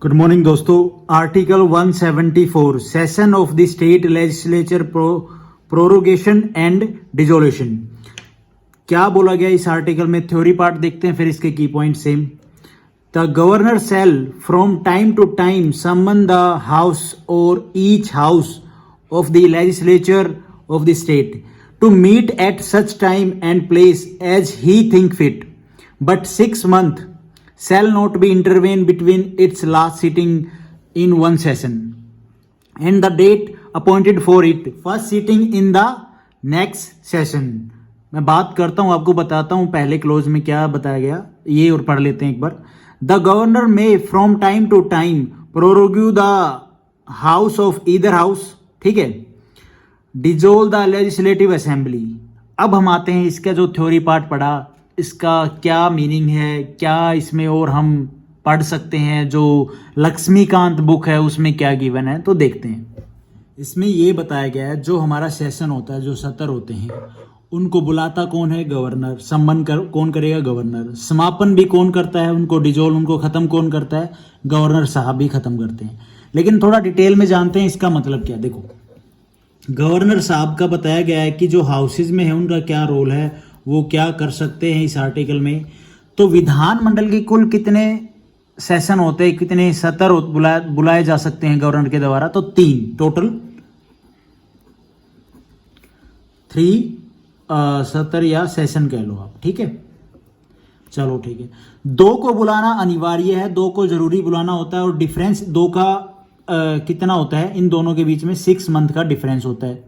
Good morning दोस्तों। Article 174 session of the state legislature prorogation and dissolution. क्या बोला गया इस आर्टिकल में? थ्योरी पार्ट देखते हैं, फिर इसके की point same. The governor shall from time to time summon the house और each house of the legislature of the state to meet at such time and place as he think fit, but 6 months shall not be intervene between its last sitting in one session and the date appointed for it first sitting in the next session। मैं बात करता हूं, आपको बताता हूं पहले close में क्या बताया गया, ये और पढ़ लेते हैं एक बार। The governor may from time to time prorogue the house of either house, ठीक है, डिजोल्व द लेजिस्लेटिव असेंबली। अब हम आते हैं इसका जो थ्योरी पार्ट पढ़ा, इसका क्या मीनिंग है, क्या इसमें और हम पढ़ सकते हैं। जो लक्ष्मीकांत बुक है उसमें क्या गिवन है तो देखते हैं। इसमें ये बताया गया है जो हमारा सेशन होता है, जो सत्र होते हैं, उनको बुलाता कौन है? गवर्नर। सम्मन कौन करेगा? गवर्नर। समापन भी कौन करता है? उनको डिजोल्व, उनको खत्म कौन करता है? गवर्नर साहब भी खत्म करते हैं। लेकिन थोड़ा डिटेल में जानते हैं इसका मतलब क्या। देखो, गवर्नर साहब का बताया गया है कि जो हाउसेज में है उनका क्या रोल है, वो क्या कर सकते हैं इस आर्टिकल में। तो विधानमंडल के कुल कितने सेशन होते हैं, कितने सत्र बुलाए जा सकते हैं गवर्नर के द्वारा? तो 3 टोटल, 3 सत्र या सेशन कह लो आप, ठीक है। चलो ठीक है, 2 को बुलाना अनिवार्य है, 2 को जरूरी बुलाना होता है। और डिफरेंस 2 का कितना होता है? इन दोनों के बीच में 6 month का डिफरेंस होता है,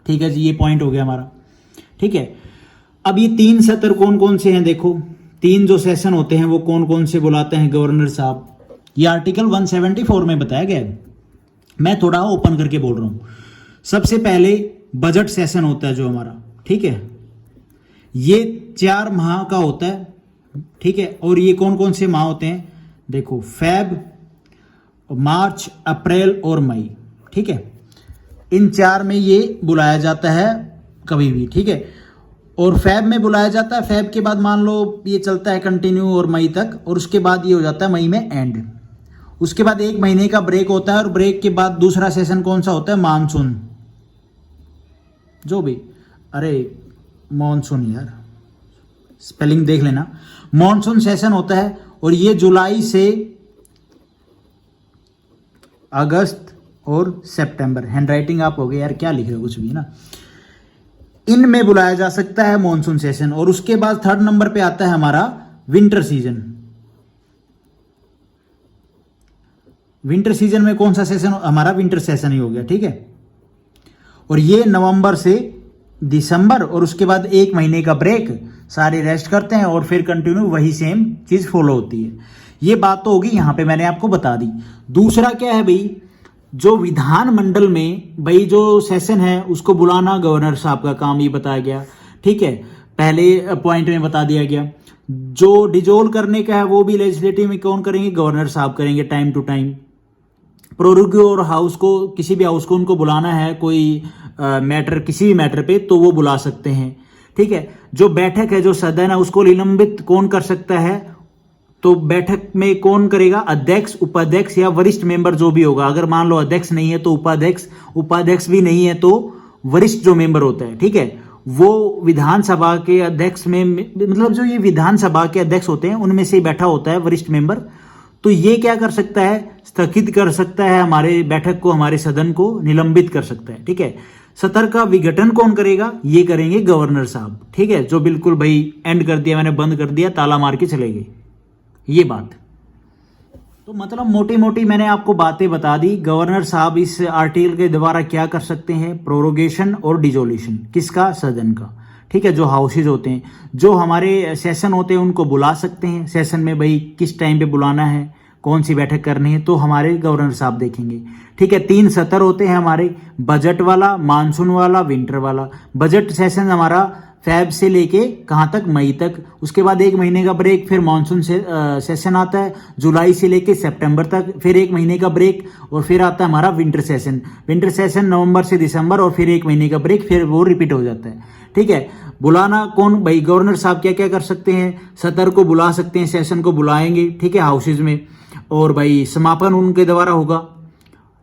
ठीक है जी। ये पॉइंट हो गया हमारा, ठीक है। अब ये 3 सत्र कौन कौन से हैं? देखो, 3 जो सेशन होते हैं वो कौन कौन से बुलाते हैं गवर्नर साहब, ये आर्टिकल 174 में बताया गया है। मैं थोड़ा ओपन करके बोल रहा हूं। सबसे पहले बजट सेशन होता है जो हमारा, ठीक है, ये 4 माह का होता है, ठीक है। और ये कौन कौन से माह होते हैं? देखो, फेब, मार्च, अप्रैल और मई, ठीक है। इन 4 में ये बुलाया जाता है कभी भी, ठीक है। और फेब में बुलाया जाता है, फेब के बाद मान लो ये चलता है कंटिन्यू और मई तक, और उसके बाद ये हो जाता है मई में एंड। उसके बाद 1 महीने का ब्रेक होता है, और ब्रेक के बाद दूसरा सेशन कौन सा होता है? मानसून, जो भी, अरे मॉनसून, यार स्पेलिंग देख लेना। मॉनसून सेशन होता है, और ये जुलाई से अगस्त और सितंबर। हैंडराइटिंग आप हो गए यार, क्या लिख रहे हो कुछ भी ना। इनमें बुलाया जा सकता है मॉनसून सेशन। और उसके बाद 3rd नंबर पे आता है हमारा विंटर सीजन। विंटर सीजन में कौन सा सेशन? हमारा विंटर सेशन ही हो गया, ठीक है। और ये नवंबर से दिसंबर, और उसके बाद 1 महीने का ब्रेक, सारे रेस्ट करते हैं, और फिर कंटिन्यू वही सेम चीज फॉलो होती है। ये बात तो होगी, यहां पे मैंने आपको बता दी। दूसरा क्या है भाई? जो विधानमंडल में भाई जो सेशन है उसको बुलाना गवर्नर साहब का काम, ये बताया गया, ठीक है। पहले पॉइंट में बता दिया गया। जो डिजोल्व करने का है वो भी लेजिस्लेटिव में कौन करेंगे? गवर्नर साहब करेंगे, टाइम टू टाइम। प्रोरोग्यू और हाउस को, किसी भी हाउस को उनको बुलाना है कोई मैटर, किसी भी मैटर पे, तो वो बुला सकते हैं, ठीक है। जो बैठक है, जो सदन है, उसको निलंबित कौन कर सकता है? तो बैठक में कौन करेगा? अध्यक्ष, उपाध्यक्ष या वरिष्ठ मेंबर जो भी होगा। अगर मान लो अध्यक्ष नहीं है तो उपाध्यक्ष, उपाध्यक्ष भी नहीं है तो वरिष्ठ जो मेंबर होता है, ठीक है, वो विधानसभा के अध्यक्ष में, मतलब जो ये विधानसभा के अध्यक्ष होते हैं उनमें से बैठा होता है वरिष्ठ मेंबर। तो ये क्या कर सकता है? स्थगित कर सकता है हमारे बैठक को, हमारे सदन को निलंबित कर सकता है, ठीक है। सत्र का विघटन कौन करेगा? ये करेंगे गवर्नर साहब, ठीक है। जो बिल्कुल भाई एंड कर दिया, मैंने बंद कर दिया, ताला मार के चले गए, ये बात। तो मतलब मोटी मोटी मैंने आपको बातें बता दी। गवर्नर साहब इस आर्टिकल के द्वारा क्या कर सकते हैं? प्रोरोगेशन और डिजोल्यूशन। किसका? सदन का, ठीक है। जो हाउसेज होते हैं, जो हमारे सेशन होते हैं, उनको बुला सकते हैं। सेशन में भाई किस टाइम पे बुलाना है, कौन सी बैठक करनी है, तो हमारे गवर्नर साहब देखेंगे, ठीक है। 3 सत्र होते हैं हमारे, बजट वाला, मानसून वाला, विंटर वाला। बजट सेशन हमारा फेब से लेके कहाँ तक? मई तक। उसके बाद 1 महीने का ब्रेक, फिर मानसून सेशन आता है जुलाई से लेके सितंबर तक, फिर 1 महीने का ब्रेक, और फिर आता है हमारा विंटर सेशन। विंटर सेशन नवंबर से दिसंबर, और फिर 1 महीने का ब्रेक, फिर वो रिपीट हो जाता है, ठीक है। बुलाना कौन? भाई गवर्नर साहब क्या क्या कर सकते हैं? सत्र को बुला सकते हैं, सेशन को बुलाएंगे, ठीक है, हाउसेज में। और भाई समापन उनके द्वारा होगा।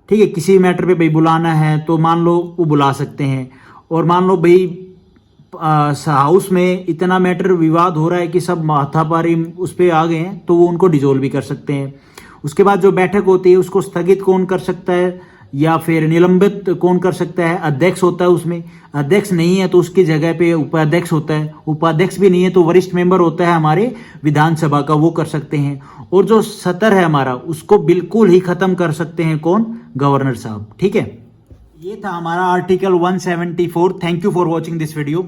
ठीक है, किसी मैटर पे भाई बुलाना है तो मान लो वो बुला सकते हैं। और मान लो भाई हाउस में इतना मैटर विवाद हो रहा है कि सब माथापारी उस पर आ गए हैं, तो वो उनको डिजोल्व भी कर सकते हैं। उसके बाद जो बैठक होती है उसको स्थगित कौन कर सकता है या फिर निलंबित कौन कर सकता है? अध्यक्ष होता है उसमें। अध्यक्ष नहीं है तो उसकी जगह पे उपाध्यक्ष होता है। उपाध्यक्ष भी नहीं है तो वरिष्ठ मेंबर होता है हमारे विधानसभा का, वो कर सकते हैं। और जो सत्र है हमारा उसको बिल्कुल ही खत्म कर सकते हैं कौन? गवर्नर साहब। ठीक है, ये था हमारा article 174। Thank you for watching this video.